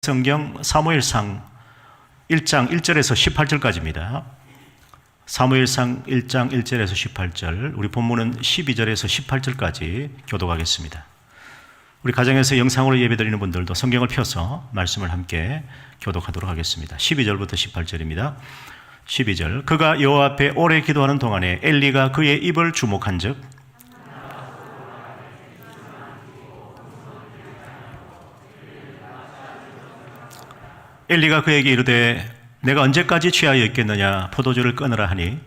성경 사무엘상 1장 1절에서 18절까지입니다. 사무엘상 1장 1절에서 18절, 우리 본문은 12절에서 18절까지 교독하겠습니다. 우리 가정에서 영상으로 예배드리는 분들도 성경을 펴서 말씀을 함께 교독하도록 하겠습니다. 12절부터 18절입니다. 12절, 그가 여호와 앞에 오래 기도하는 동안에 엘리가 그의 입을 주목한즉 엘리가 그에게 이르되 내가 언제까지 취하여 있겠느냐, 포도주를 끊으라 하니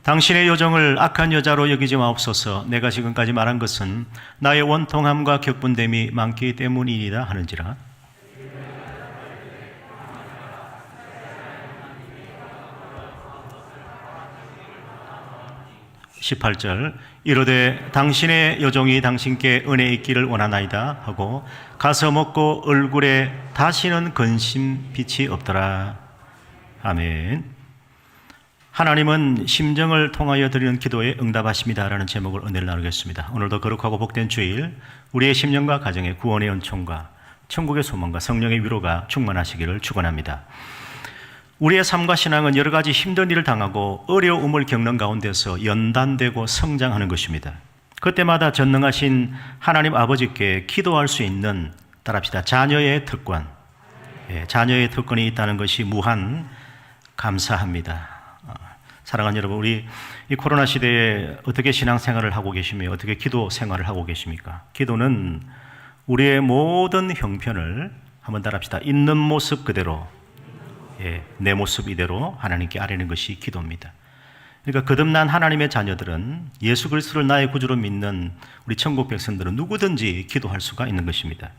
당신의 요정을 악한 여자로 여기지 마옵소서. 내가 지금까지 말한 것은 나의 원통함과 격분됨이 많기 때문이니라 하는지라. 18절, 이르되 당신의 여종이 당신께 은혜 있기를 원하나이다 하고 가서 먹고 얼굴에 다시는 근심 빛이 없더라. 아멘. 하나님은 심정을 통하여 드리는 기도에 응답하십니다 라는 제목을 은혜를 나누겠습니다. 오늘도 거룩하고 복된 주일, 우리의 심령과 가정의 구원의 은총과 천국의 소망과 성령의 위로가 충만하시기를 축원합니다. 우리의 삶과 신앙은 여러 가지 힘든 일을 당하고 어려움을 겪는 가운데서 연단되고 성장하는 것입니다. 그때마다 전능하신 하나님 아버지께 기도할 수 있는, 따라합시다, 자녀의 특권, 자녀의 특권이 있다는 것이 무한 감사합니다. 사랑하는 여러분, 우리 이 코로나 시대에 어떻게 신앙생활을 하고 계시며 어떻게 기도 생활을 하고 계십니까? 기도는 우리의 모든 형편을 한번 따라합시다, 있는 모습 그대로, 내 모습 이대로 하나님께 아뢰는 것이 기도입니다. 그러니까 거듭난 하나님의 자녀들은, 예수 그리스도를 나의 구주로 믿는 우리 천국 백성들은 누구든지 기도할 수가 있는 것입니다.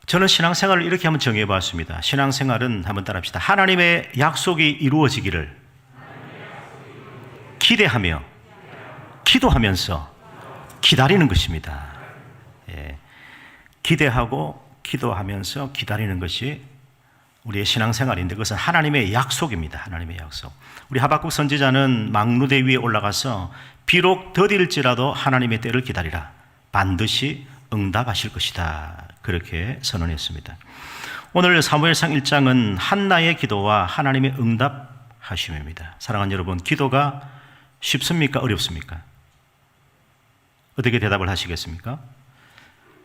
저는 신앙생활을 이렇게 한번 정해 봤습니다. 신앙생활은 한번 따라합시다, 하나님의 약속이 이루어지기를 기대하며 기도하면서 기다리는 것입니다. 기대하고 기도하면서 기다리는 것이 우리의 신앙생활인데, 그것은 하나님의 약속입니다. 하나님의 약속. 우리 하박국 선지자는 망루대 위에 올라가서 비록 더딜지라도 하나님의 때를 기다리라, 반드시 응답하실 것이다, 그렇게 선언했습니다. 오늘 사무엘상 1장은 한나의 기도와 하나님의 응답하심입니다. 사랑하는 여러분, 기도가 쉽습니까? 어렵습니까? 어떻게 대답을 하시겠습니까?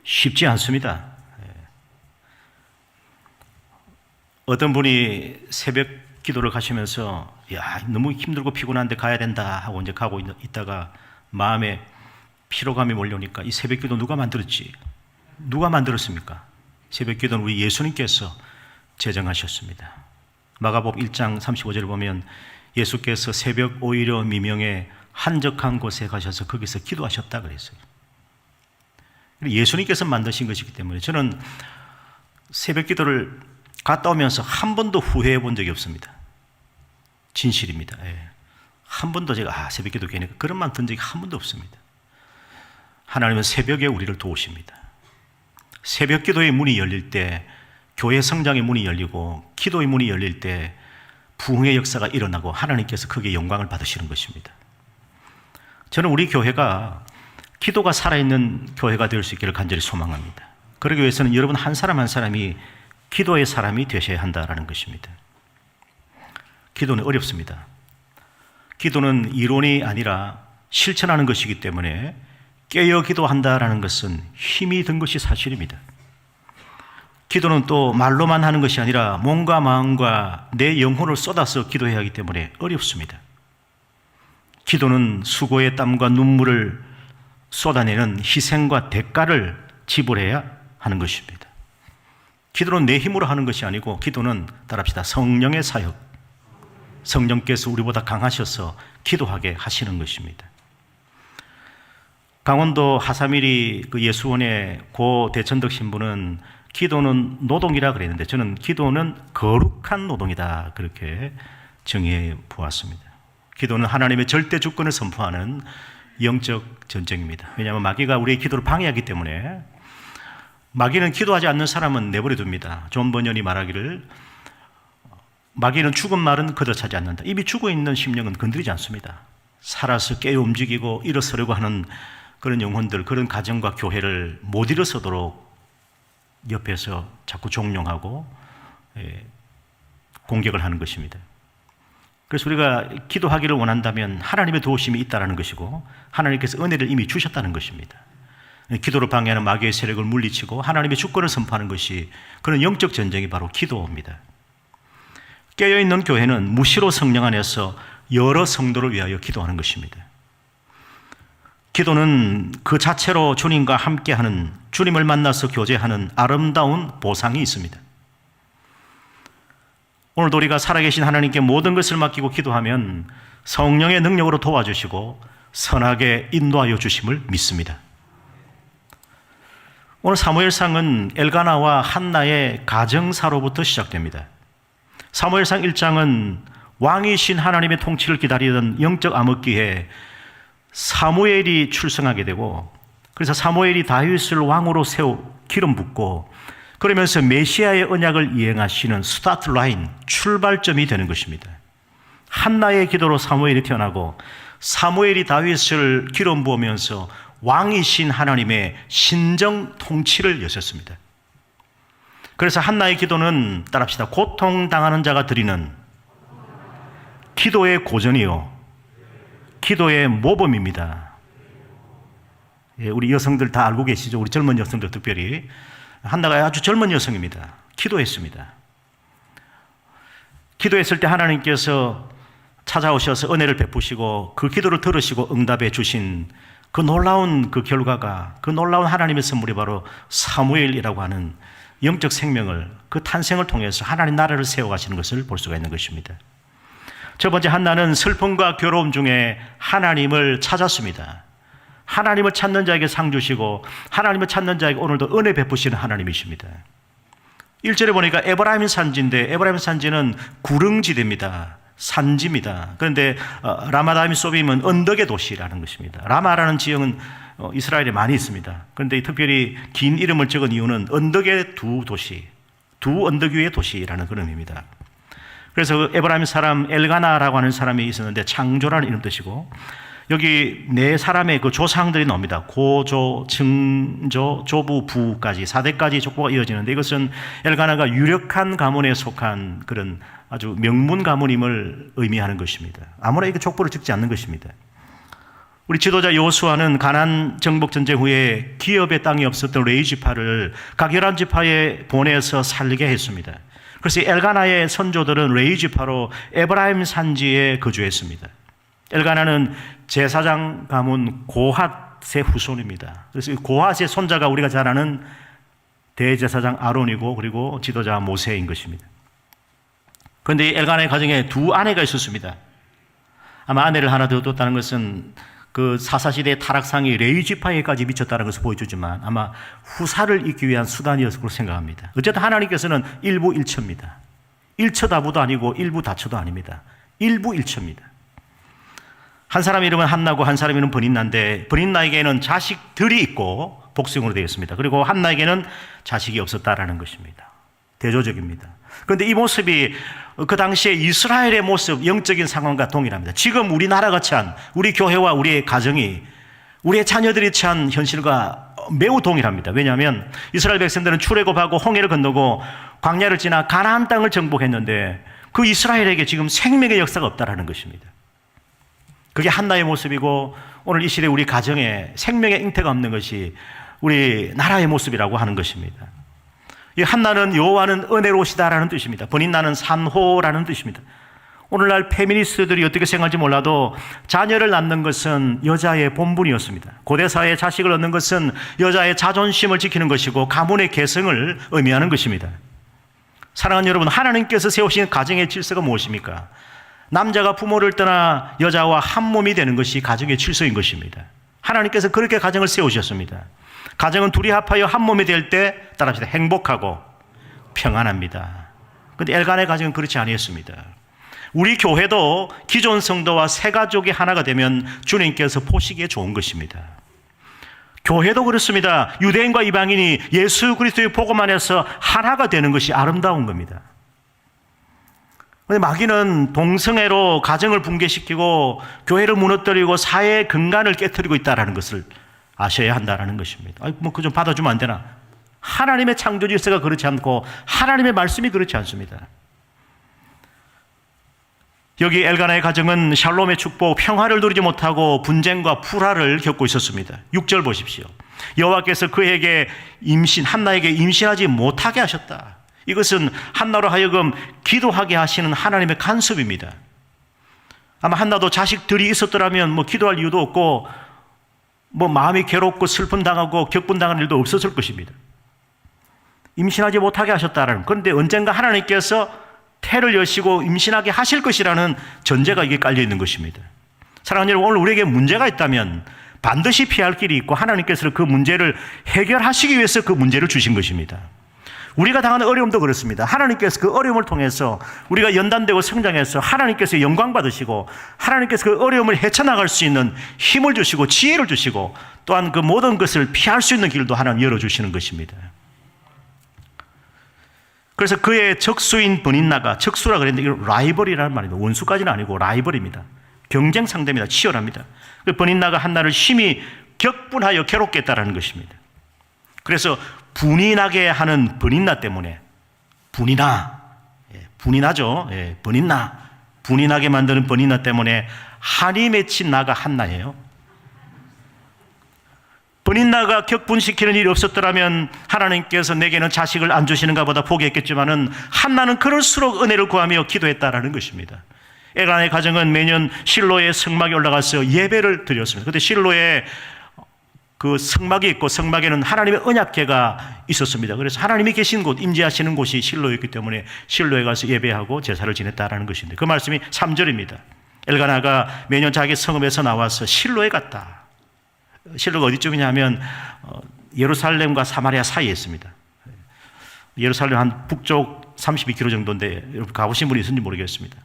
쉽지 않습니다. 어떤 분이 새벽 기도를 가시면서 너무 힘들고 피곤한데 가야 된다 하고 이제 가고 있다가 마음에 피로감이 몰려오니까 이 새벽 기도 누가 만들었지? 누가 만들었습니까? 새벽 기도는 우리 예수님께서 제정하셨습니다. 마가복음 1장 35절을 보면 예수께서 새벽 오히려 미명에 한적한 곳에 가셔서 거기서 기도하셨다 그랬어요. 예수님께서 만드신 것이기 때문에 저는 새벽 기도를 갔다 오면서 한 번도 후회해 본 적이 없습니다. 진실입니다. 한 번도 제가 새벽 기도 괜히 그런 말 든 적이 한 번도 없습니다. 하나님은 새벽에 우리를 도우십니다. 새벽 기도의 문이 열릴 때, 교회 성장의 문이 열리고 기도의 문이 열릴 때 부흥의 역사가 일어나고 하나님께서 크게 영광을 받으시는 것입니다. 저는 우리 교회가 기도가 살아있는 교회가 될 수 있기를 간절히 소망합니다. 그러기 위해서는 여러분 한 사람 한 사람이 기도의 사람이 되셔야 한다는 것입니다. 기도는 어렵습니다. 기도는 이론이 아니라 실천하는 것이기 때문에 깨어 기도한다는 것은 힘이 든 것이 사실입니다. 기도는 또 말로만 하는 것이 아니라 몸과 마음과 내 영혼을 쏟아서 기도해야 하기 때문에 어렵습니다. 기도는 수고의 땀과 눈물을 쏟아내는 희생과 대가를 지불해야 하는 것입니다. 기도는 내 힘으로 하는 것이 아니고, 기도는 따라합시다, 성령의 사역, 성령께서 우리보다 강하셔서 기도하게 하시는 것입니다. 강원도 하사미리 그 예수원의 고 대천덕 신부는 기도는 노동이라 그랬는데, 저는 기도는 거룩한 노동이다, 그렇게 정의해 보았습니다. 기도는 하나님의 절대 주권을 선포하는 영적 전쟁입니다. 왜냐하면 마귀가 우리의 기도를 방해하기 때문에. 마귀는 기도하지 않는 사람은 내버려 둡니다. 존 번연이 말하기를 마귀는 죽은 말은 거둬차지 않는다. 이미 죽어있는 심령은 건드리지 않습니다. 살아서 깨어 움직이고 일어서려고 하는 그런 영혼들, 그런 가정과 교회를 못 일어서도록 옆에서 자꾸 종용하고 공격을 하는 것입니다. 그래서 우리가 기도하기를 원한다면 하나님의 도우심이 있다는 것이고 하나님께서 은혜를 이미 주셨다는 것입니다. 기도를 방해하는 마귀의 세력을 물리치고 하나님의 주권을 선포하는 것이 그런 영적 전쟁이 바로 기도입니다. 깨어있는 교회는 무시로 성령 안에서 여러 성도를 위하여 기도하는 것입니다. 기도는 그 자체로 주님과 함께하는, 주님을 만나서 교제하는 아름다운 보상이 있습니다. 오늘도 우리가 살아계신 하나님께 모든 것을 맡기고 기도하면 성령의 능력으로 도와주시고 선하게 인도하여 주심을 믿습니다. 오늘 사무엘상은 엘가나와 한나의 가정사로부터 시작됩니다. 사무엘상 1장은 왕이신 하나님의 통치를 기다리던 영적 암흑기에 사무엘이 출생하게 되고, 그래서 사무엘이 다윗을 왕으로 기름 붓고 그러면서 메시아의 언약을 이행하시는 스타트 라인, 출발점이 되는 것입니다. 한나의 기도로 사무엘이 태어나고 사무엘이 다윗을 기름 부으면서 왕이신 하나님의 신정 통치를 여셨습니다. 그래서 한나의 기도는 따라합시다. 고통당하는 자가 드리는 기도의 고전이요, 기도의 모범입니다. 우리 여성들 다 알고 계시죠? 우리 젊은 여성들 특별히. 한나가 아주 젊은 여성입니다. 기도했습니다. 기도했을 때 하나님께서 찾아오셔서 은혜를 베푸시고 그 기도를 들으시고 응답해 주신 그 놀라운 그 결과가, 그 놀라운 하나님의 선물이 바로 사무엘이라고 하는 영적 생명을, 그 탄생을 통해서 하나님 나라를 세워가시는 것을 볼 수가 있는 것입니다. 첫 번째, 한나는 슬픔과 괴로움 중에 하나님을 찾았습니다. 하나님을 찾는 자에게 상 주시고 하나님을 찾는 자에게 오늘도 은혜 베푸시는 하나님이십니다. 1절에 보니까 에브라임 산지인데, 에브라임 산지는 구릉지대입니다. 산지입니다. 그런데 라마다임 소빔은 언덕의 도시라는 것입니다. 라마라는 지역은 이스라엘에 많이 있습니다. 그런데 특별히 긴 이름을 적은 이유는 언덕의 두 도시, 두 언덕 위의 도시라는 그런 의미입니다. 그래서 에브라임 사람 엘가나라고 하는 사람이 있었는데 창조라는 이름 뜻이고, 여기 네 사람의 그 조상들이 나옵니다. 고조, 증조, 조부, 부까지 4대까지 족보가 이어지는데, 이것은 엘가나가 유력한 가문에 속한 그런 아주 명문 가문임을 의미하는 것입니다. 아무나 이게 족보를 적지 않는 것입니다. 우리 지도자 여호수아는 가나안 정복 전쟁 후에 기업의 땅이 없었던 레위 지파를 각 11지파에 보내서 살게 했습니다. 그래서 엘가나의 선조들은 레위 지파로 에브라임 산지에 거주했습니다. 엘가나는 제사장 가문 고핫의 후손입니다. 그래서 고핫의 손자가 우리가 잘 아는 대제사장 아론이고, 그리고 지도자 모세인 것입니다. 그런데 엘가나의 가정에 두 아내가 있었습니다. 아마 아내를 하나 더 뒀다는 것은 그 사사시대의 타락상이 레위 지파에까지 미쳤다는 것을 보여주지만 아마 후사를 잇기 위한 수단이었을 것으로 생각합니다. 어쨌든 하나님께서는 일부 일처입니다. 일처다부도 아니고 일부 다처도 아닙니다. 일부 일처입니다. 한 사람 이름은 한나고 한 사람 이름은 버닌나인데, 버닌나에게는 자식들이 있고 복수형으로 되어 있습니다. 그리고 한나에게는 자식이 없었다라는 것입니다. 대조적입니다. 그런데 이 모습이 그 당시에 이스라엘의 모습, 영적인 상황과 동일합니다. 지금 우리나라가 처한, 우리 교회와 우리의 가정이, 우리의 자녀들이 처한 현실과 매우 동일합니다. 왜냐하면 이스라엘 백성들은 출애굽하고 홍해를 건너고 광야를 지나 가나안 땅을 정복했는데 그 이스라엘에게 지금 생명의 역사가 없다라는 것입니다. 그게 한나의 모습이고, 오늘 이 시대 우리 가정에 생명의 잉태가 없는 것이 우리 나라의 모습이라고 하는 것입니다. 이 한나는 여호와는 은혜로우시다라는 뜻입니다. 버닌나는 산호라는 뜻입니다. 오늘날 페미니스트들이 어떻게 생각할지 몰라도 자녀를 낳는 것은 여자의 본분이었습니다. 고대사회에 자식을 얻는 것은 여자의 자존심을 지키는 것이고 가문의 계승을 의미하는 것입니다. 사랑하는 여러분, 하나님께서 세우신 가정의 질서가 무엇입니까? 남자가 부모를 떠나 여자와 한 몸이 되는 것이 가정의 질서인 것입니다. 하나님께서 그렇게 가정을 세우셨습니다. 가정은 둘이 합하여 한 몸이 될 때 따라합시다, 행복하고 평안합니다. 그런데 엘간의 가정은 그렇지 아니었습니다. 우리 교회도 기존 성도와 새 가족이 하나가 되면 주님께서 보시기에 좋은 것입니다. 교회도 그렇습니다. 유대인과 이방인이 예수 그리스도의 복음 안에서 하나가 되는 것이 아름다운 겁니다. 근데 마귀는 동성애로 가정을 붕괴시키고 교회를 무너뜨리고 사회의 근간을 깨뜨리고 있다는 것을 아셔야 한다는 것입니다. 뭐 그거 좀 받아주면 안 되나? 하나님의 창조 질서가 그렇지 않고 하나님의 말씀이 그렇지 않습니다. 여기 엘가나의 가정은 샬롬의 축복, 평화를 누리지 못하고 분쟁과 불화를 겪고 있었습니다. 6절 보십시오. 여호와께서 그에게 한나에게 임신하지 못하게 하셨다. 이것은 한나로 하여금 기도하게 하시는 하나님의 간섭입니다. 아마 한나도 자식들이 있었더라면 뭐 기도할 이유도 없고 뭐 마음이 괴롭고 슬픔 당하고 격분 당하는 일도 없었을 것입니다. 임신하지 못하게 하셨다라는. 그런데 언젠가 하나님께서 태를 여시고 임신하게 하실 것이라는 전제가 이게 깔려 있는 것입니다. 사랑하는 여러분, 오늘 우리에게 문제가 있다면 반드시 피할 길이 있고 하나님께서 그 문제를 해결하시기 위해서 그 문제를 주신 것입니다. 우리가 당하는 어려움도 그렇습니다. 하나님께서 그 어려움을 통해서 우리가 연단되고 성장해서 하나님께서 영광 받으시고 하나님께서 그 어려움을 헤쳐나갈 수 있는 힘을 주시고 지혜를 주시고 또한 그 모든 것을 피할 수 있는 길도 하나님 열어주시는 것입니다. 그래서 그의 적수인 버닌나가, 적수라 그랬는데 이거 라이벌이라는 말입니다. 원수까지는 아니고 라이벌입니다. 경쟁 상대입니다. 치열합니다. 버닌나가 한나를 심히 격분하여 괴롭게 했다는 것입니다. 그래서 분인하게 하는 버닌나 때문에 분인하죠. 버닌나, 분인하게 만드는 버닌나 때문에 한이 맺힌 나가 한나예요. 버닌나가 격분시키는 일이 없었더라면 하나님께서 내게는 자식을 안 주시는가 보다 포기했겠지만은 한나는 그럴수록 은혜를 구하며 기도했다라는 것입니다. 엘가나의 가정은 매년 실로의 성막에 올라가서 예배를 드렸습니다. 그때 실로에 그 성막이 있고 성막에는 하나님의 언약궤가 있었습니다. 그래서 하나님이 계신 곳, 임재하시는 곳이 실로였기 때문에 실로에 가서 예배하고 제사를 지냈다라는 것인데 그 말씀이 3절입니다. 엘가나가 매년 자기 성읍에서 나와서 실로에 갔다. 실로가 어디쯤이냐면 예루살렘과 사마리아 사이에 있습니다. 예루살렘 한 북쪽 32km 정도인데 여러분 가보신 분이 있는지 모르겠습니다.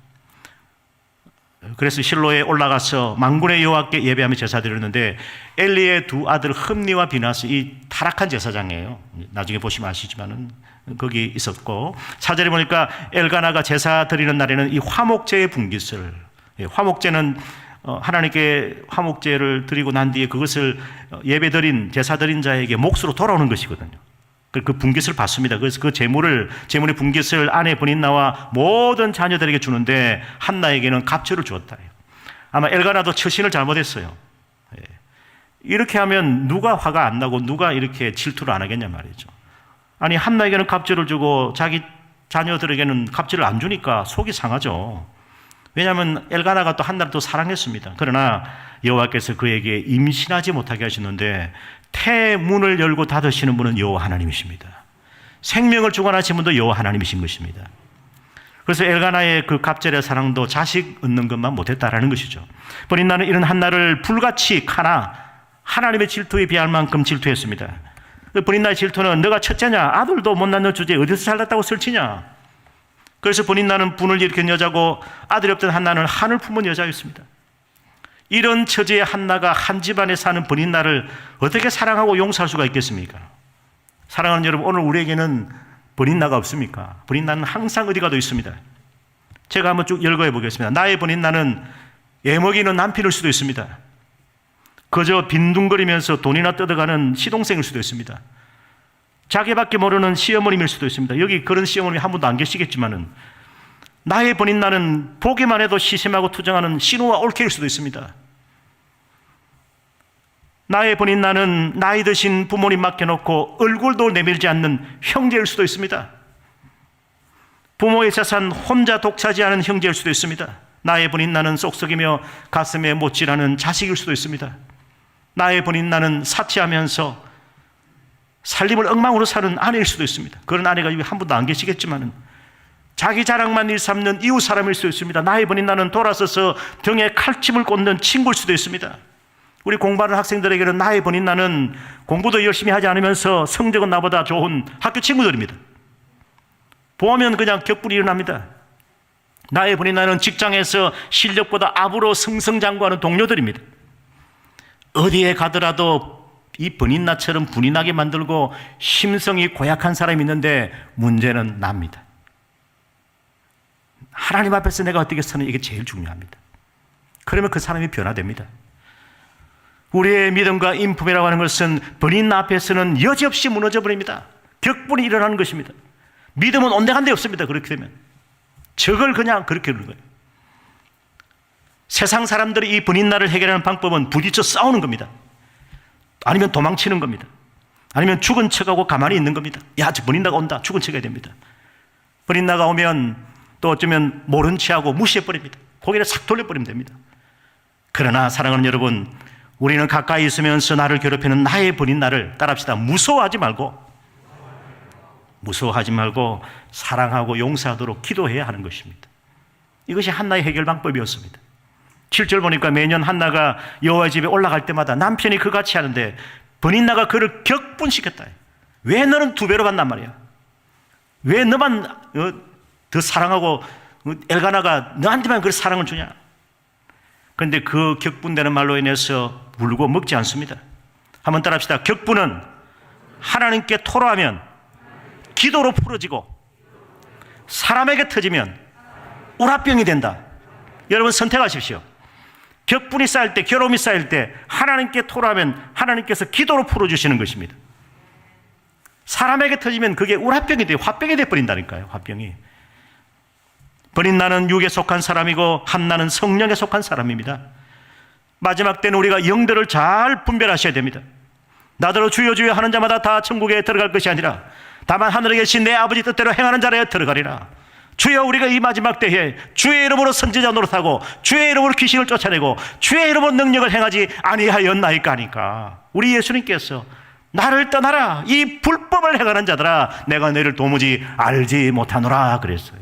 그래서 실로에 올라가서 만군의 여호와께 예배하며 제사 드렸는데 엘리의 두 아들 흠니와 비나스, 이 타락한 제사장이에요. 나중에 보시면 아시지만은 거기 있었고 4절에 보니까 엘가나가 제사 드리는 날에는 이 화목제의 분깃을, 화목제는 하나님께 화목제를 드리고 난 뒤에 그것을 예배 드린 제사 드린 자에게 몫으로 돌아오는 것이거든요. 그 분깃을 받습니다. 그래서 그 재물의 분깃을 아내 버닌나와 모든 자녀들에게 주는데 한나에게는 갑절을 주었다. 아마 엘가나도 처신을 잘못했어요. 이렇게 하면 누가 화가 안 나고 누가 이렇게 질투를 안 하겠냐 말이죠. 아니 한나에게는 갑절을 주고 자기 자녀들에게는 갑절을 안 주니까 속이 상하죠. 왜냐하면 엘가나가 또 한나를 또 사랑했습니다. 그러나 여호와께서 그에게 임신하지 못하게 하시는데 태문을 열고 닫으시는 분은 여호와 하나님이십니다. 생명을 주관하시는 분도 여호와 하나님이신 것입니다. 그래서 엘가나의 그 갑절의 사랑도 자식 얻는 것만 못했다라는 것이죠. 버닌나는 이런 한나를 불같이 카나 하나님의 질투에 비할 만큼 질투했습니다. 버닌나의 질투는 너가 첫째냐, 아들도 못 낳는 주제에 어디서 잘났다고 설치냐. 그래서 버닌나는 분을 일으킨 여자고 아들이 없던 한나는 한을 품은 여자였습니다. 이런 처지의 한나가 한 집안에 사는 버닌나를 어떻게 사랑하고 용서할 수가 있겠습니까? 사랑하는 여러분, 오늘 우리에게는 버닌나가 없습니까? 버닌나는 항상 어디 가도 있습니다. 제가 한번 쭉 열거해 보겠습니다. 나의 버닌나는 애먹이는 남편일 수도 있습니다. 그저 빈둥거리면서 돈이나 뜯어가는 시동생일 수도 있습니다. 자기밖에 모르는 시어머님일 수도 있습니다. 여기 그런 시어머님이 한 분도 안 계시겠지만은 나의 버닌나는 보기만 해도 시샘하고 투정하는 신우와 올케일 수도 있습니다. 나의 버닌나는 나이 드신 부모님 맡겨놓고 얼굴도 내밀지 않는 형제일 수도 있습니다. 부모의 재산 혼자 독차지하는 형제일 수도 있습니다. 나의 버닌나는 쏙쏙이며 가슴에 못질하는 자식일 수도 있습니다. 나의 버닌나는 사치하면서 살림을 엉망으로 사는 아내일 수도 있습니다. 그런 아내가 여기 한 분도 안 계시겠지만은 자기 자랑만 일삼는 이웃 사람일 수도 있습니다. 나의 버닌나는 돌아서서 등에 칼집을 꽂는 친구일 수도 있습니다. 우리 공부하는 학생들에게는 나의 버닌나는 공부도 열심히 하지 않으면서 성적은 나보다 좋은 학교 친구들입니다. 보면 그냥 격분이 일어납니다. 나의 버닌나는 직장에서 실력보다 압으로 승승장구하는 동료들입니다. 어디에 가더라도 이 버닌나처럼 분인하게 만들고 심성이 고약한 사람이 있는데 문제는 납니다. 하나님 앞에서 내가 어떻게 사는 이게 제일 중요합니다. 그러면 그 사람이 변화됩니다. 우리의 믿음과 인품이라고 하는 것은 번인 앞에서는 여지없이 무너져 버립니다. 격분이 일어나는 것입니다. 믿음은 온데간데 없습니다. 그렇게 되면 저걸 그냥 그렇게 하는 거예요. 세상 사람들이 이 번인날을 해결하는 방법은 부딪혀 싸우는 겁니다. 아니면 도망치는 겁니다. 아니면 죽은 척하고 가만히 있는 겁니다. 야, 저 번인나가 온다. 죽은 척 해야 됩니다. 번인나가 오면 또 어쩌면 모른 체하고 무시해버립니다. 고개를 싹 돌려버리면 됩니다. 그러나 사랑하는 여러분, 우리는 가까이 있으면서 나를 괴롭히는 나의 번인나를 따라합시다. 무서워하지 말고 사랑하고 용서하도록 기도해야 하는 것입니다. 이것이 한나의 해결 방법이었습니다. 7절 보니까 매년 한나가 여호와의 집에 올라갈 때마다 남편이 그같이 하는데 번인나가 그를 격분시켰다. 왜 너는 2배로 받단 말이야? 왜 너만 더 사랑하고 엘가나가 너한테만 그 사랑을 주냐? 그런데 그 격분되는 말로 인해서 울고 먹지 않습니다. 한번 따라합시다. 격분은 하나님께 토로하면 기도로 풀어지고 사람에게 터지면 우라병이 된다. 여러분 선택하십시오. 격분이 쌓일 때, 괴로움이 쌓일 때 하나님께 토로하면 하나님께서 기도로 풀어주시는 것입니다. 사람에게 터지면 그게 우라병이 돼요. 화병이 돼버린다니까요. 화병이. 번인나는 육에 속한 사람이고 한나는 성령에 속한 사람입니다. 마지막 때는 우리가 영들을 잘 분별하셔야 됩니다. 나더러 주여 주여 하는 자마다 다 천국에 들어갈 것이 아니라 다만 하늘에 계신 내 아버지 뜻대로 행하는 자라야 들어가리라. 주여, 우리가 이 마지막 때에 주의 이름으로 선지자 노릇하고 주의 이름으로 귀신을 쫓아내고 주의 이름으로 능력을 행하지 아니하였나이까 하니까 우리 예수님께서 나를 떠나라, 이 불법을 행하는 자들아, 내가 너희를 도무지 알지 못하노라 그랬어요.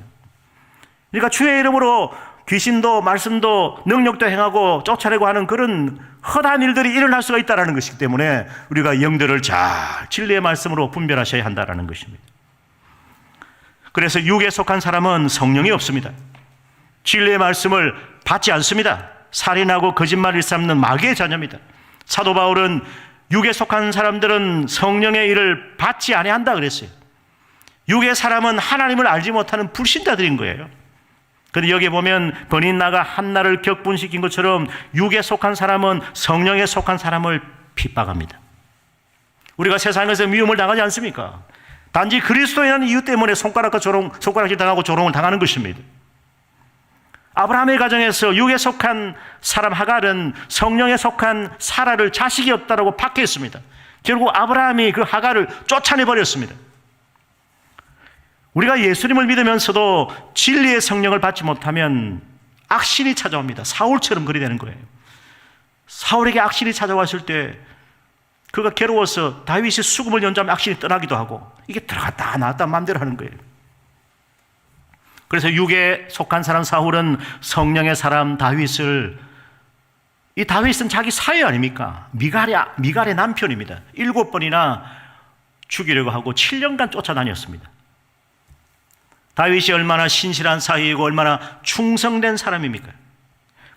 그러니까 주의 이름으로 귀신도 말씀도 능력도 행하고 쫓아내고 하는 그런 헛한 일들이 일어날 수가 있다는 것이기 때문에 우리가 영들을 잘 진리의 말씀으로 분별하셔야 한다는 것입니다. 그래서 육에 속한 사람은 성령이 없습니다. 진리의 말씀을 받지 않습니다. 살인하고 거짓말 일삼는 마귀의 자녀입니다. 사도 바울은 육에 속한 사람들은 성령의 일을 받지 아니한다 그랬어요. 육의 사람은 하나님을 알지 못하는 불신자들인 거예요. 그런데 여기 보면 번인나가 한나를 격분시킨 것처럼 육에 속한 사람은 성령에 속한 사람을 핍박합니다. 우리가 세상에서 미움을 당하지 않습니까? 단지 그리스도인이라는 이유 때문에 손가락질 당하고 조롱을 당하는 것입니다. 아브라함의 가정에서 육에 속한 사람 하갈은 성령에 속한 사라를 자식이 없다라고 박해했습니다. 결국 아브라함이 그 하갈을 쫓아내버렸습니다. 우리가 예수님을 믿으면서도 진리의 성령을 받지 못하면 악신이 찾아옵니다. 사울처럼 그리 되는 거예요. 사울에게 악신이 찾아왔을 때 그가 괴로워서 다윗이 수금을 연주하면 악신이 떠나기도 하고 이게 들어갔다 나왔다 마음대로 하는 거예요. 그래서 육에 속한 사람 사울은 성령의 사람 다윗을, 이 다윗은 자기 사위 아닙니까? 미갈의 남편입니다. 7번이나 죽이려고 하고 7년간 쫓아다녔습니다. 다윗이 얼마나 신실한 사위이고 얼마나 충성된 사람입니까?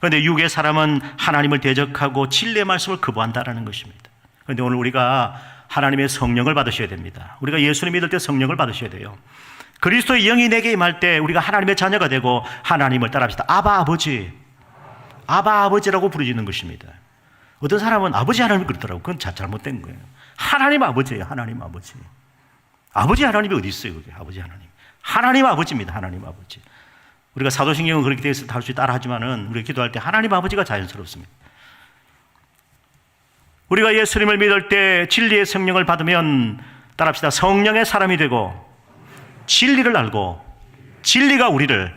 그런데 육의 사람은 하나님을 대적하고 진리의 말씀을 거부한다는 것입니다. 그런데 오늘 우리가 하나님의 성령을 받으셔야 됩니다. 우리가 예수님 믿을 때 성령을 받으셔야 돼요. 그리스도의 영이 내게 임할 때 우리가 하나님의 자녀가 되고 하나님을 따라합시다. 아바 아버지, 아바 아버지라고 부르짖는 것입니다. 어떤 사람은 아버지 하나님을 그러더라고요. 그건 잘못된 거예요. 하나님 아버지예요. 하나님 아버지. 아버지 하나님이 어디 있어요? 그게 아버지 하나님. 하나님 아버지입니다. 하나님 아버지. 우리가 사도신경은 그렇게 되어 있어서 다시 따라하지만은 우리가 기도할 때 하나님 아버지가 자연스럽습니다. 우리가 예수님을 믿을 때 진리의 성령을 받으면 따라합시다. 성령의 사람이 되고 진리를 알고 진리가 우리를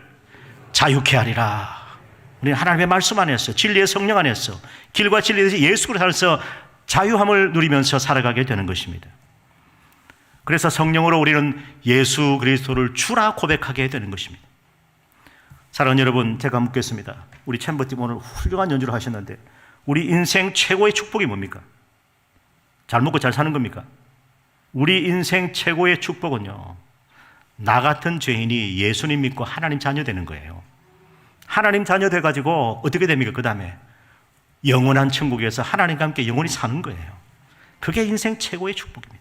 자유케 하리라. 우리는 하나님의 말씀 안에서 진리의 성령 안에서 길과 진리에서 예수 그리스도 안에서 자유함을 누리면서 살아가게 되는 것입니다. 그래서 성령으로 우리는 예수 그리스도를 주라 고백하게 되는 것입니다. 사랑하는 여러분, 제가 묻겠습니다. 우리 챔버팀 오늘 훌륭한 연주를 하셨는데 우리 인생 최고의 축복이 뭡니까? 잘 먹고 잘 사는 겁니까? 우리 인생 최고의 축복은요, 나 같은 죄인이 예수님 믿고 하나님 자녀 되는 거예요. 하나님 자녀 돼가지고 어떻게 됩니까? 그 다음에 영원한 천국에서 하나님과 함께 영원히 사는 거예요. 그게 인생 최고의 축복입니다.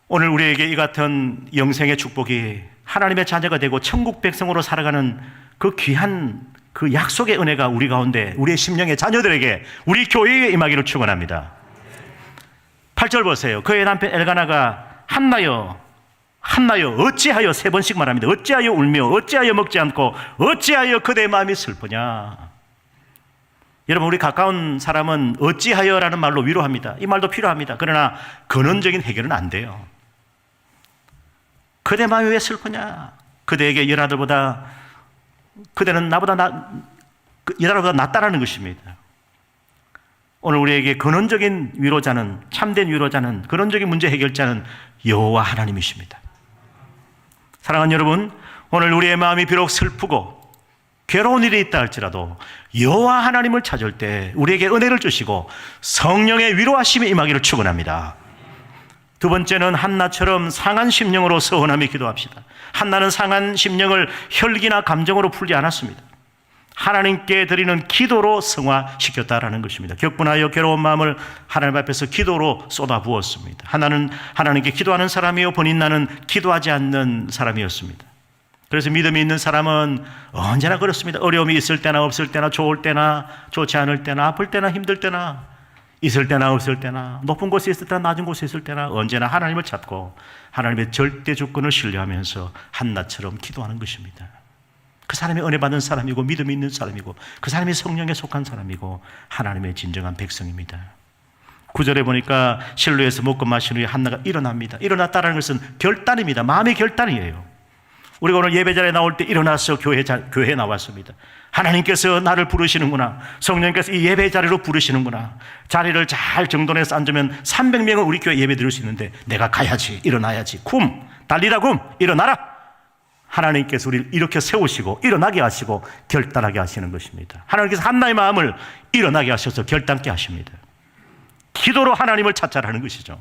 오늘 우리에게 이 같은 영생의 축복이 하나님의 자녀가 되고 천국 백성으로 살아가는 그 귀한 그 약속의 은혜가 우리 가운데, 우리의 심령의 자녀들에게, 우리 교회에 임하기를 축원합니다. 8절 보세요. 그의 남편 엘가나가 한나여 어찌하여, 세 번씩 말합니다. 어찌하여 울며 어찌하여 먹지 않고 어찌하여 그대의 마음이 슬프냐. 여러분, 우리 가까운 사람은 어찌하여라는 말로 위로합니다. 이 말도 필요합니다. 그러나 근원적인 해결은 안 돼요. 그대 마음이 왜 슬프냐. 그대에게 그대는 여자보다 낫다라는 것입니다. 오늘 우리에게 근원적인 위로자는, 참된 위로자는, 근원적인 문제 해결자는 여호와 하나님이십니다. 사랑하는 여러분, 오늘 우리의 마음이 비록 슬프고 괴로운 일이 있다 할지라도 여호와 하나님을 찾을 때 우리에게 은혜를 주시고 성령의 위로하심이 임하기를 축원합니다. 두 번째는 한나처럼 상한 심령으로 서원하며 기도합시다. 한나는 상한 심령을 혈기나 감정으로 풀지 않았습니다. 하나님께 드리는 기도로 승화시켰다라는 것입니다. 격분하여 괴로운 마음을 하나님 앞에서 기도로 쏟아부었습니다. 하나는 하나님께 기도하는 사람이요, 본인나는 기도하지 않는 사람이었습니다. 그래서 믿음이 있는 사람은 언제나 그렇습니다. 어려움이 있을 때나 없을 때나, 좋을 때나 좋지 않을 때나, 아플 때나 힘들 때나, 있을 때나 없을 때나, 높은 곳에 있을 때나 낮은 곳에 있을 때나 언제나 하나님을 찾고 하나님의 절대 주권을 신뢰하면서 한나처럼 기도하는 것입니다. 그 사람이 은혜 받은 사람이고 믿음이 있는 사람이고 그 사람이 성령에 속한 사람이고 하나님의 진정한 백성입니다. 9절에 보니까 실로에서 먹고 마신 후에 한나가 일어납니다. 일어났다는 것은 결단입니다. 마음의 결단이에요. 우리가 오늘 예배자리에 나올 때 일어나서 교회에 나왔습니다. 하나님께서 나를 부르시는구나. 성령께서 이 예배자리로 부르시는구나. 자리를 잘 정돈해서 앉으면 300명은 우리 교회 예배 드릴 수 있는데 내가 가야지, 일어나야지. 달리라 일어나라. 하나님께서 우리를 이렇게 세우시고 일어나게 하시고 결단하게 하시는 것입니다. 하나님께서 한나의 마음을 일어나게 하셔서 결단케 하십니다. 기도로 하나님을 찾자라는 것이죠.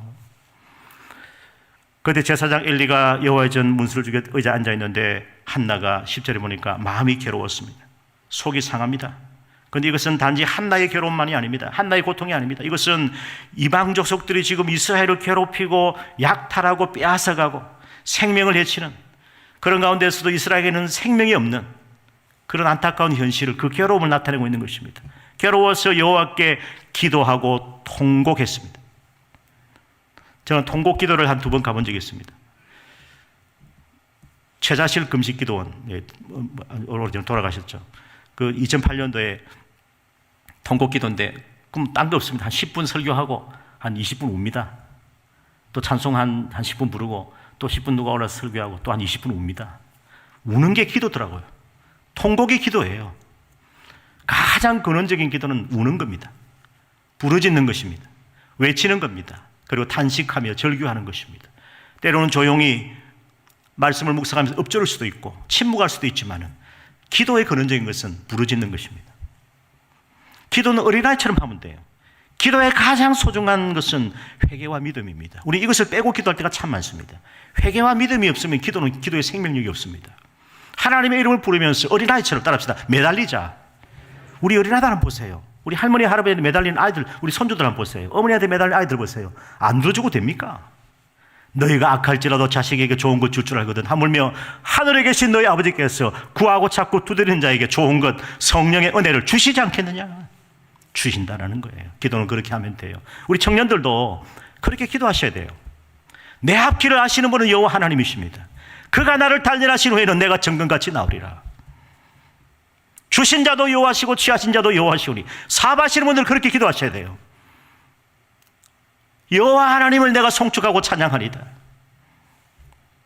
그때 제사장 엘리가 여호와의 전 문수를 주게 의자에 앉아 있는데 한나가 10절에 보니까 마음이 괴로웠습니다. 속이 상합니다. 그런데 이것은 단지 한나의 괴로움만이 아닙니다. 한나의 고통이 아닙니다. 이것은 이방 족속들이 지금 이스라엘을 괴롭히고 약탈하고 빼앗아가고 생명을 해치는 그런 가운데서도 이스라엘에게는 생명이 없는 그런 안타까운 현실을, 그 괴로움을 나타내고 있는 것입니다. 괴로워서 여호와께 기도하고 통곡했습니다. 저는 통곡 기도를 한 2번 가본 적이 있습니다. 최자실 금식기도원, 오래전에 돌아가셨죠. 그 2008년도에 통곡 기도인데, 그럼 딴 게 없습니다. 한 10분 설교하고 한 20분 웁니다. 또 찬송 한 10분 부르고 또 10분 누가 올라서 설교하고 또 한 20분 웁니다. 우는 게 기도더라고요. 통곡이 기도예요. 가장 근원적인 기도는 우는 겁니다. 부르짖는 것입니다. 외치는 겁니다. 그리고 탄식하며 절규하는 것입니다. 때로는 조용히 말씀을 묵상하면서 읊조릴 수도 있고 침묵할 수도 있지만 기도의 근원적인 것은 부르짖는 것입니다. 기도는 어린아이처럼 하면 돼요. 기도의 가장 소중한 것은 회개와 믿음입니다. 우리 이것을 빼고 기도할 때가 참 많습니다. 회개와 믿음이 없으면 기도는 기도의 생명력이 없습니다. 하나님의 이름을 부르면서 어린아이처럼 따라합시다. 매달리자. 우리 어린아이들 한번 보세요. 우리 할머니 할아버지한테 매달리는 아이들, 우리 손주들 한번 보세요. 어머니한테 매달리는 아이들 보세요. 안 들어주고 됩니까? 너희가 악할지라도 자식에게 좋은 것 줄 알거든. 하물며 하늘에 계신 너희 아버지께서 구하고 찾고 두드리는 자에게 좋은 것, 성령의 은혜를 주시지 않겠느냐? 주신다라는 거예요. 기도는 그렇게 하면 돼요. 우리 청년들도 그렇게 기도하셔야 돼요. 내 앞길을 아시는 분은 여호와 하나님이십니다. 그가 나를 단련하신 후에는 내가 정금같이 나오리라. 주신 자도 여호와시고 취하신 자도 여호와시오니. 사업하시는 분들 그렇게 기도하셔야 돼요. 여호와 하나님을 내가 송축하고 찬양하리다.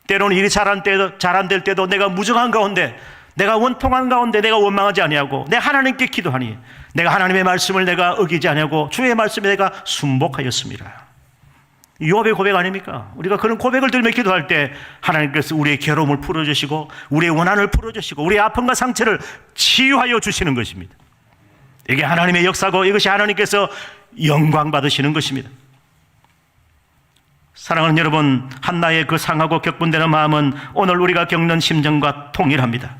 때로는 일이 잘 안 될 때도 내가 무정한 가운데, 내가 원통한 가운데 내가 원망하지 아니하고 내 하나님께 기도하니 내가 하나님의 말씀을 내가 어기지 아니하고 주의 말씀에 내가 순복하였습니다. 요압의 고백 아닙니까? 우리가 그런 고백을 들으며 기도할 때 하나님께서 우리의 괴로움을 풀어주시고 우리의 원한을 풀어주시고 우리의 아픔과 상처를 치유하여 주시는 것입니다. 이게 하나님의 역사고 이것이 하나님께서 영광 받으시는 것입니다. 사랑하는 여러분, 한나의 그 상하고 격분되는 마음은 오늘 우리가 겪는 심정과 동일합니다.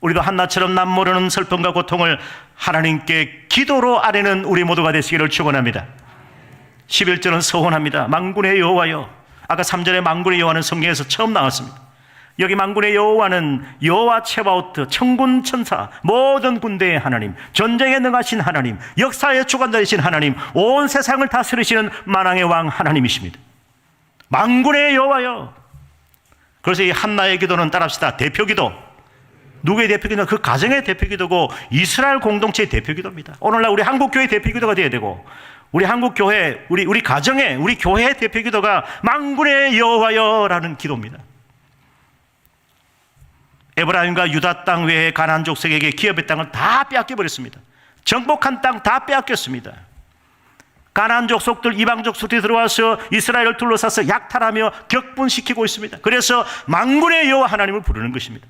우리도 한나처럼 남모르는 슬픔과 고통을 하나님께 기도로 아뢰는 우리 모두가 되시기를 축원합니다. 11절은 서원합니다. 만군의 여호와여. 아까 3절에 만군의 여호와는 성경에서 처음 나왔습니다. 여기 만군의 여호와는 여호와 체바오트, 천군 천사, 모든 군대의 하나님, 전쟁에 능하신 하나님, 역사의 주관자이신 하나님, 온 세상을 다스리시는 만왕의 왕 하나님이십니다. 만군의 여호와여. 그래서 이 한나의 기도는 따라합시다. 대표기도. 누구의 대표기도? 그 가정의 대표기도고 이스라엘 공동체의 대표기도입니다. 오늘날 우리 한국교회의 대표기도가 되어야 되고, 우리 한국교회, 우리 가정의, 우리 교회의 대표기도가 만군의 여호와여라는 기도입니다. 에브라임과 유다 땅 외에 가나안 족속에게 기업의 땅을 다 빼앗겨버렸습니다. 정복한 땅 다 빼앗겼습니다. 가나안 족속들, 이방 족속들이 들어와서 이스라엘을 둘러싸서 약탈하며 격분시키고 있습니다. 그래서 만군의 여호와 하나님을 부르는 것입니다.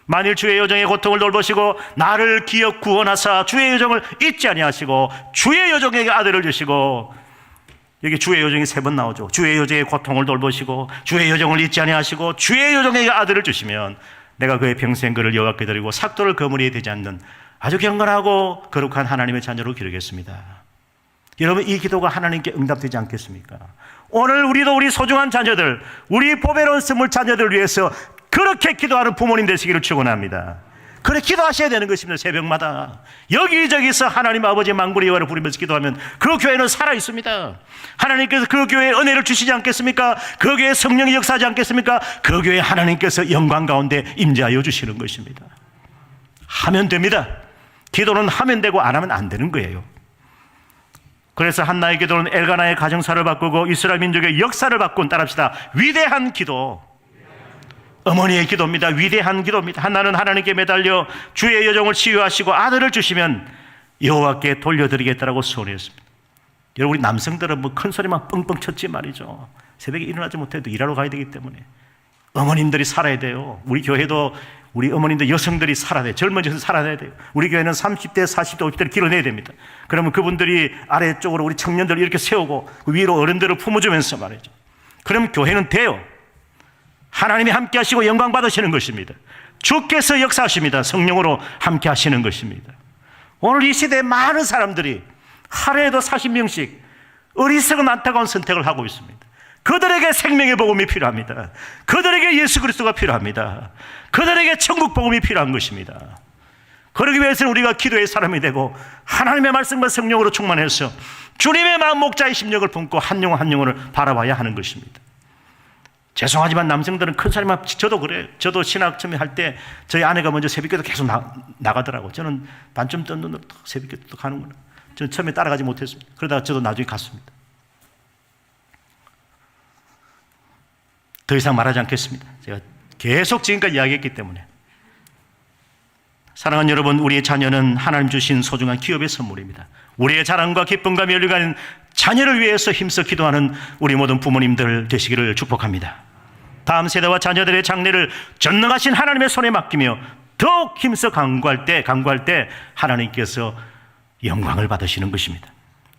만일 주의 여정의 고통을 돌보시고 나를 기업 구원하사 주의 여정을 잊지 아니하시고 주의 여정에게 아들을 주시고, 여기 주의 여정이 3번 나오죠. 주의 여정의 고통을 돌보시고 주의 여정을 잊지 아니하시고 주의 여정에게 아들을 주시면 내가 그의 평생 그를 여호와께 드리고 삭도를 그물이 되지 않는 아주 경건하고 거룩한 하나님의 자녀로 기르겠습니다. 여러분, 이 기도가 하나님께 응답되지 않겠습니까? 오늘 우리도 우리 소중한 자녀들, 우리 보배로운 스물 자녀들을 위해서 그렇게 기도하는 부모님 되시기를 축원합니다. 그래 기도하셔야 되는 것입니다. 새벽마다 여기저기서 하나님 아버지 만군의 여호와를 부르면서 기도하면 그 교회는 살아있습니다. 하나님께서 그 교회에 은혜를 주시지 않겠습니까? 그 교회에 성령이 역사하지 않겠습니까? 그 교회에 하나님께서 영광 가운데 임재하여 주시는 것입니다. 하면 됩니다. 기도는 하면 되고 안 하면 안 되는 거예요. 그래서 한나의 기도는 엘가나의 가정사를 바꾸고 이스라엘 민족의 역사를 바꾼, 따라합시다, 위대한 기도, 어머니의 기도입니다. 위대한 기도입니다. 한나는 하나님께 매달려 주의 여정을 치유하시고 아들을 주시면 여호와께 돌려드리겠다라고 소원했습니다. 여러분, 우리 남성들은 뭐 큰 소리만 뻥뻥 쳤지 말이죠. 새벽에 일어나지 못해도 일하러 가야 되기 때문에 어머님들이 살아야 돼요. 우리 교회도 우리 어머님들, 여성들이 살아야 돼요. 젊은이들 살아야 돼요. 우리 교회는 30대, 40대, 50대를 길러내야 됩니다. 그러면 그분들이 아래쪽으로 우리 청년들을 이렇게 세우고 그 위로 어른들을 품어주면서 말이죠. 그러면 교회는 돼요. 하나님이 함께 하시고 영광 받으시는 것입니다. 주께서 역사하십니다. 성령으로 함께 하시는 것입니다. 오늘 이 시대에 많은 사람들이 하루에도 40명씩 어리석은 안타까운 선택을 하고 있습니다. 그들에게 생명의 복음이 필요합니다. 그들에게 예수 그리스도가 필요합니다. 그들에게 천국 복음이 필요한 것입니다. 그러기 위해서는 우리가 기도의 사람이 되고 하나님의 말씀과 성령으로 충만해서 주님의 마음 목자의 심령을 품고 한 영혼 한 영혼을 바라봐야 하는 것입니다. 죄송하지만 남성들은 큰 소리만, 저도 그래요. 저도 신학 처음에 할 때 저희 아내가 먼저 새벽기도 계속 나가더라고요. 저는 반쯤 뜬 눈으로 새벽기도 가는구나. 저는 처음에 따라가지 못했습니다. 그러다가 저도 나중에 갔습니다. 더 이상 말하지 않겠습니다. 제가 계속 지금까지 이야기했기 때문에. 사랑하는 여러분, 우리의 자녀는 하나님 주신 소중한 기업의 선물입니다. 우리의 자랑과 기쁨과 멸류관 자녀를 위해서 힘써 기도하는 우리 모든 부모님들 되시기를 축복합니다. 다음 세대와 자녀들의 장래를 전능하신 하나님의 손에 맡기며 더욱 힘써 간구할 때 하나님께서 영광을 받으시는 것입니다.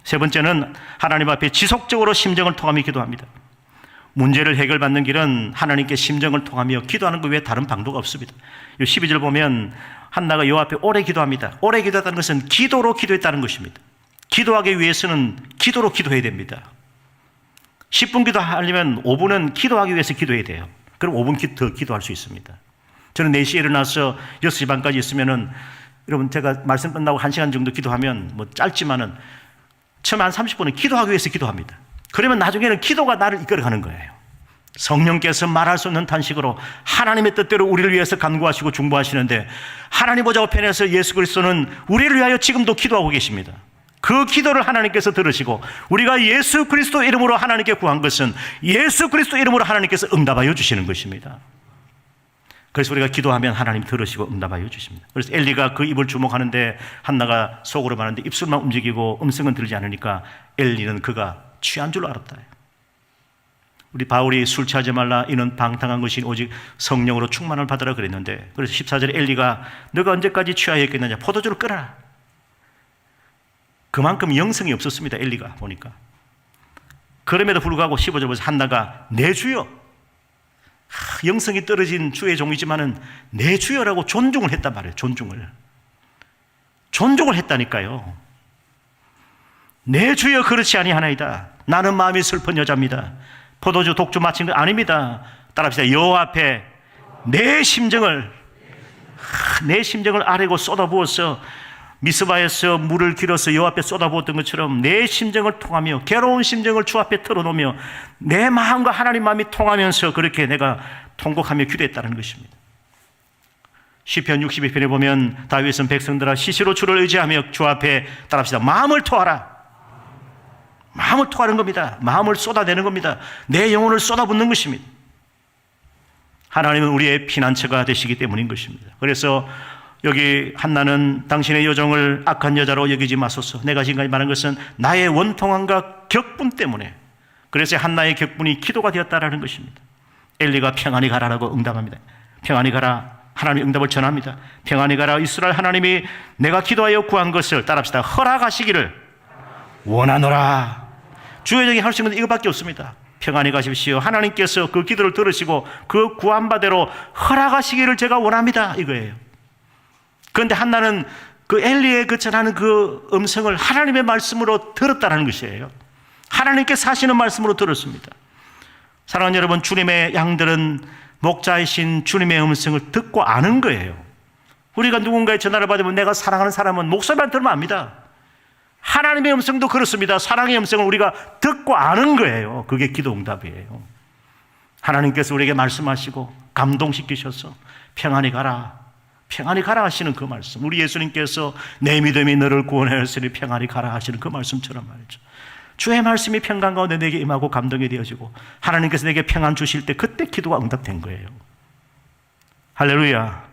세 번째는 하나님 앞에 지속적으로 심정을 통하며 기도합니다. 문제를 해결받는 길은 하나님께 심정을 통하며 기도하는 것 외에 다른 방도가 없습니다. 12절 보면 한나가 여호와 앞에 오래 기도합니다. 오래 기도했다는 것은 기도로 기도했다는 것입니다. 기도하기 위해서는 기도로 기도해야 됩니다. 10분 기도하려면 5분은 기도하기 위해서 기도해야 돼요. 그럼 5분 더 기도할 수 있습니다. 저는 4시에 일어나서 6시 반까지 있으면은, 여러분, 제가 말씀 끝나고 1시간 정도 기도하면 뭐 짧지만은 처음 한 30분은 기도하기 위해서 기도합니다. 그러면 나중에는 기도가 나를 이끌어가는 거예요. 성령께서 말할 수 없는 탄식으로 하나님의 뜻대로 우리를 위해서 간구하시고 중보하시는데, 하나님 보좌 우편에서 예수 그리스도는 우리를 위하여 지금도 기도하고 계십니다. 그 기도를 하나님께서 들으시고 우리가 예수 그리스도 이름으로 하나님께 구한 것은 예수 그리스도 이름으로 하나님께서 응답하여 주시는 것입니다. 그래서 우리가 기도하면 하나님 들으시고 응답하여 주십니다. 그래서 엘리가 그 입을 주목하는데 한나가 속으로 말하는데 입술만 움직이고 음성은 들리지 않으니까 엘리는 그가 취한 줄 알았다. 우리 바울이 술 취하지 말라, 이는 방탕한 것이 오직 성령으로 충만을 받으라 그랬는데, 그래서 14절에 엘리가 너가 언제까지 취하여 있겠느냐, 포도주를 끓여라. 그만큼 영성이 없었습니다. 엘리가 보니까. 그럼에도 불구하고 15절 보면서 한나가 내 주여, 영성이 떨어진 주의 종이지만은 내 주여라고 존중을 했단 말이에요. 존중을 했다니까요. 내 주여 그렇지 아니하나이다. 나는 마음이 슬픈 여자입니다. 포도주 독주 마친 거 아닙니다. 따라합시다. 여호와 앞에 내 심정을 아래고 쏟아부어서 미스바에서 물을 길어서 여호와 앞에 쏟아부었던 것처럼 내 심정을 통하며 괴로운 심정을 주 앞에 털어놓으며 내 마음과 하나님 마음이 통하면서 그렇게 내가 통곡하며 기도했다는 것입니다. 시편 62편에 보면 다윗은 백성들아 시시로 주를 의지하며 주 앞에 따라합시다. 마음을 토하라. 마음을 토하는 겁니다. 마음을 쏟아내는 겁니다. 내 영혼을 쏟아붓는 것입니다. 하나님은 우리의 피난처가 되시기 때문인 것입니다. 그래서 여기 한나는 당신의 여종을 악한 여자로 여기지 마소서. 내가 지금까지 말한 것은 나의 원통함과 격분 때문에, 그래서 한나의 격분이 기도가 되었다라는 것입니다. 엘리가 평안히 가라라고 응답합니다. 평안히 가라. 하나님의 응답을 전합니다. 평안히 가라. 이스라엘 하나님이 내가 기도하여 구한 것을 따라합시다. 허락하시기를 원하노라. 주의 종이 할 수 있는 건 이거밖에 없습니다. 평안히 가십시오. 하나님께서 그 기도를 들으시고 그 구한 바대로 허락하시기를 제가 원합니다. 이거예요. 그런데 한나는 그 엘리의 그 전하는 그 음성을 하나님의 말씀으로 들었다는 것이에요. 하나님께서 하시는 말씀으로 들었습니다. 사랑하는 여러분, 주님의 양들은 목자이신 주님의 음성을 듣고 아는 거예요. 우리가 누군가의 전화를 받으면 내가 사랑하는 사람은 목소리만 들으면 압니다. 하나님의 음성도 그렇습니다. 사랑의 음성을 우리가 듣고 아는 거예요. 그게 기도 응답이에요. 하나님께서 우리에게 말씀하시고 감동시키셔서 평안히 가라, 평안히 가라 하시는 그 말씀, 우리 예수님께서 내 믿음이 너를 구원하였으니 평안히 가라 하시는 그 말씀처럼 말이죠. 주의 말씀이 평강 가운데 내게 임하고 감동이 되어지고 하나님께서 내게 평안 주실 때 그때 기도가 응답된 거예요. 할렐루야.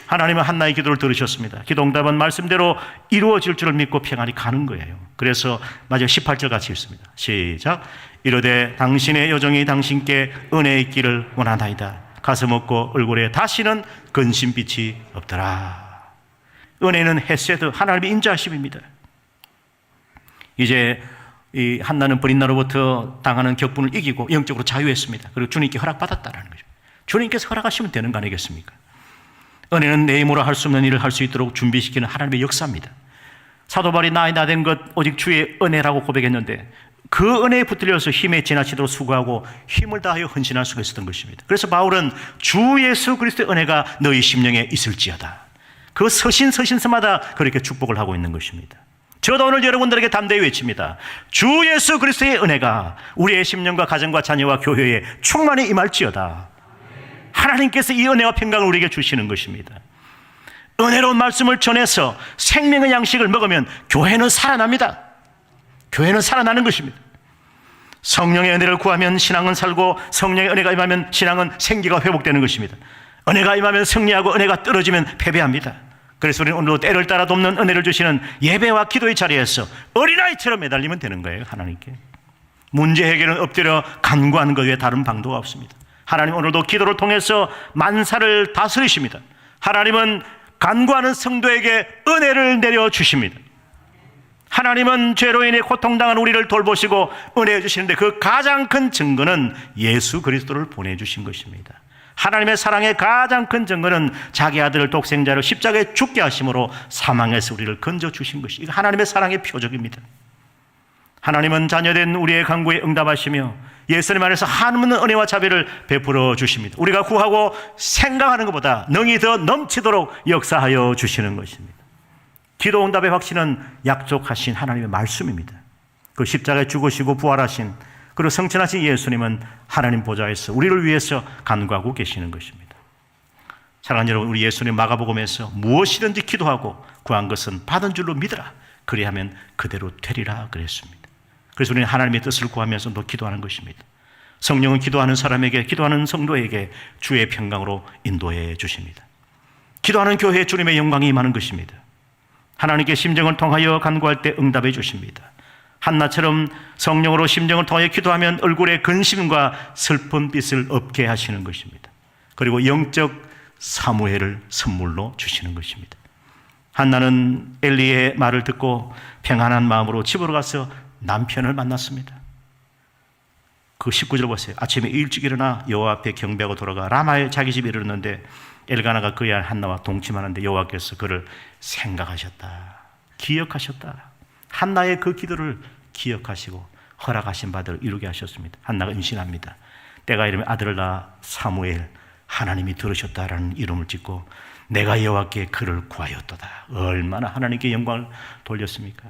하나님은 한나의 기도를 들으셨습니다. 기도 응답은 말씀대로 이루어질 줄을 믿고 평안히 가는 거예요. 그래서 마지막 18절 같이 읽습니다. 시작. 이르되 당신의 여종이 당신께 은혜 있기를 원하나이다. 가슴 없고 얼굴에 다시는 근심빛이 없더라. 은혜는 헤세드, 하나님의 인자하심입니다. 이제 이 한나는 버린 나로부터 당하는 격분을 이기고 영적으로 자유했습니다. 그리고 주님께 허락받았다는 거죠. 주님께서 허락하시면 되는 거 아니겠습니까? 은혜는 내 힘으로 할 수 없는 일을 할 수 있도록 준비시키는 하나님의 역사입니다. 사도 바울이 나된 것 오직 주의 은혜라고 고백했는데 그 은혜에 붙들려서 힘에 지나치도록 수고하고 힘을 다하여 헌신할 수가 있었던 것입니다. 그래서 바울은 주 예수 그리스도의 은혜가 너희 심령에 있을지어다. 그 서신서마다 그렇게 축복을 하고 있는 것입니다. 저도 오늘 여러분들에게 담대히 외칩니다. 주 예수 그리스도의 은혜가 우리의 심령과 가정과 자녀와 교회에 충만히 임할지어다. 하나님께서 이 은혜와 평강을 우리에게 주시는 것입니다. 은혜로운 말씀을 전해서 생명의 양식을 먹으면 교회는 살아납니다. 교회는 살아나는 것입니다. 성령의 은혜를 구하면 신앙은 살고 성령의 은혜가 임하면 신앙은 생기가 회복되는 것입니다. 은혜가 임하면 승리하고 은혜가 떨어지면 패배합니다. 그래서 우리는 오늘도 때를 따라 돕는 은혜를 주시는 예배와 기도의 자리에서 어린아이처럼 매달리면 되는 거예요. 하나님께 문제 해결은 엎드려 간구하는 것 외에 다른 방도가 없습니다. 하나님 오늘도 기도를 통해서 만사를 다스리십니다. 하나님은 간구하는 성도에게 은혜를 내려주십니다. 하나님은 죄로 인해 고통당한 우리를 돌보시고 은혜해 주시는데 그 가장 큰 증거는 예수 그리스도를 보내주신 것입니다. 하나님의 사랑의 가장 큰 증거는 자기 아들을 독생자로 십자가에 죽게 하심으로 사망에서 우리를 건져주신 것이 이거 하나님의 사랑의 표적입니다. 하나님은 자녀된 우리의 간구에 응답하시며 예수님 안에서 한없는 은혜와 자비를 베풀어 주십니다. 우리가 구하고 생각하는 것보다 능히 더 넘치도록 역사하여 주시는 것입니다. 기도 응답의 확신은 약속하신 하나님의 말씀입니다. 그 십자가에 죽으시고 부활하신 그리고 성천하신 예수님은 하나님 보좌에서 우리를 위해서 간구하고 계시는 것입니다. 사랑하는 여러분, 우리 예수님 마가복음에서 무엇이든지 기도하고 구한 것은 받은 줄로 믿으라. 그리하면 그대로 되리라 그랬습니다. 그래서 우리는 하나님의 뜻을 구하면서 또 기도하는 것입니다. 성령은 기도하는 사람에게, 기도하는 성도에게 주의 평강으로 인도해 주십니다. 기도하는 교회에 주님의 영광이 임하는 것입니다. 하나님께 심정을 통하여 간구할 때 응답해 주십니다. 한나처럼 성령으로 심정을 통하여 기도하면 얼굴에 근심과 슬픈 빛을 없게 하시는 것입니다. 그리고 영적 사무엘을 선물로 주시는 것입니다. 한나는 엘리의 말을 듣고 평안한 마음으로 집으로 가서 남편을 만났습니다. 그 19절 보세요. 아침에 일찍 일어나 여호와 앞에 경배하고 돌아가 라마에 자기 집에 이르렀는데 엘가나가 그의 아내 한나와 동침하는데 여호와께서 그를 생각하셨다, 기억하셨다. 한나의 그 기도를 기억하시고 허락하신 바대로 이루게 하셨습니다. 한나가 임신합니다. 때가 이르면 아들을 낳아 사무엘, 하나님이 들으셨다라는 이름을 짓고 내가 여호와께 그를 구하였도다. 얼마나 하나님께 영광을 돌렸습니까?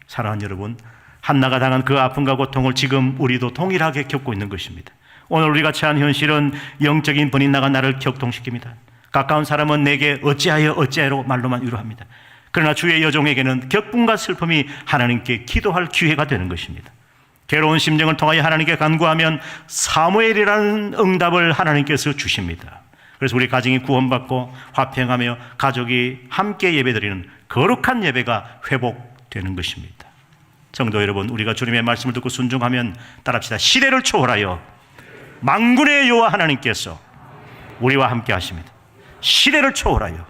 사랑하는 여러분, 한나가 당한 그 아픔과 고통을 지금 우리도 동일하게 겪고 있는 것입니다. 오늘 우리가 처한 현실은 영적인 번인나가 나를 격동시킵니다. 가까운 사람은 내게 어찌하여로 말로만 위로합니다. 그러나 주의 여종에게는 격분과 슬픔이 하나님께 기도할 기회가 되는 것입니다. 괴로운 심정을 통하여 하나님께 간구하면 사무엘이라는 응답을 하나님께서 주십니다. 그래서 우리 가정이 구원받고 화평하며 가족이 함께 예배드리는 거룩한 예배가 회복되는 것입니다. 성도 여러분, 우리가 주님의 말씀을 듣고 순종하면 따라합시다. 시대를 초월하여 만군의 여호와 하나님께서 우리와 함께 하십니다. 시대를 초월하여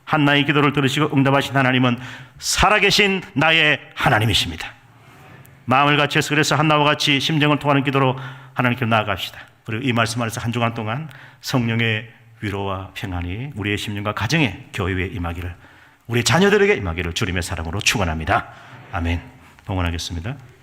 한나의 기도를 들으시고 응답하신 하나님은 살아계신 나의 하나님이십니다. 마음을 같이해서 그래서 한나와 같이 심정을 통하는 기도로 하나님께 나아갑시다. 그리고 이 말씀 안에서 한 주간 동안 성령의 위로와 평안이 우리의 심령과 가정에, 교회에 임하기를, 우리 자녀들에게 임하기를 주님의 사랑으로 축원합니다. 아멘. 봉헌하겠습니다.